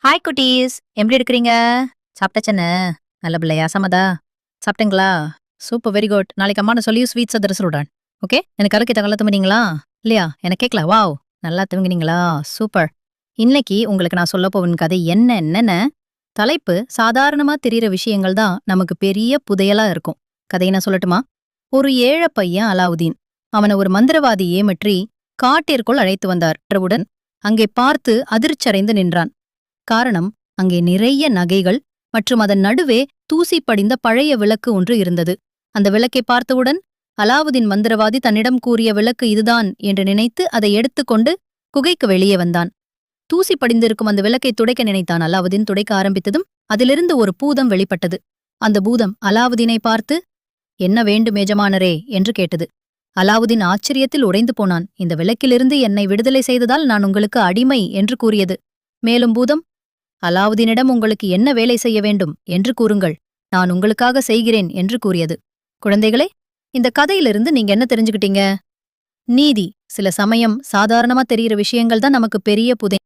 Hi குட்டீஸ்! எப்படி இருக்கிறீங்க? சாப்பிட்டாச்சானே? நல்ல பிள்ளையா? சம்மதா? சாப்பிட்டீங்களா? Super very good. நாளைக்கு அம்மா நான் சொல்லியும் ஸ்வீட்ஸ தர சொல்றேன். ஓகே? எனக்கு கலக்கிட்ட நல்லா தூங்குனீங்களா? இல்லையா? எனக்கு கேட்கல. வாவ்! நல்லா தூங்குனீங்களா? சூப்பர். இன்னைக்கு உங்களுக்கு நான் சொல்லப் போகும் கதை என்னன்னு தலைப்பு சாதாரணமா தெரியிற விஷயங்கள் தான் நமக்கு பெரிய புதையலா இருக்கும். கதைய நான் சொல்லட்டுமா? ஒரு ஏழை பையன் அலாவுதீன். அவன ஒரு மந்திரவாதி ஏமாற்றி காட்டிற்குள் அழைத்து வந்தார். உடன் அங்கே பார்த்து அதிர்ச்சடைந்து நின்றான். காரணம், அங்கே நிறைய நகைகள் மற்றும் அதன் நடுவே தூசி படிந்த பழைய விளக்கு ஒன்று இருந்தது. அந்த விளக்கை பார்த்தவுடன் அலாவுதீன் மந்திரவாதி தன்னிடம் கூறிய விளக்கு இதுதான் என்று நினைத்து அதை எடுத்துக்கொண்டு குகைக்கு வெளியே வந்தான். தூசி படிந்திருக்கும் அந்த விளக்கை துடைக்க நினைத்தான். அலாவுதீன் துடைக்க ஆரம்பித்ததும் அதிலிருந்து ஒரு பூதம் வெளிப்பட்டது. அந்த பூதம் அலாவுதீனை பார்த்து, "என்ன வேண்டும் எஜமானரே?" என்று கேட்டது. அலாவுதீன் ஆச்சரியத்தில் உறைந்து போனான். "இந்த விளக்கிலிருந்து என்னை விடுதலை செய்ததால் நான் உங்களுக்கு அடிமை" என்று கூறியது. மேலும் பூதம், "அலாவுதீனிடம் உங்களுக்கு என்ன வேலை செய்ய வேண்டும் என்று கூறுங்கள், நான் உங்களுக்காக செய்கிறேன்" என்று கூறியது. குழந்தைகளே, இந்த கதையிலிருந்து நீங்க என்ன தெரிஞ்சுக்கிட்டீங்க? நீதி. சில சமயம் சாதாரணமா தெரியிற விஷயங்கள் தான் நமக்கு பெரிய புதை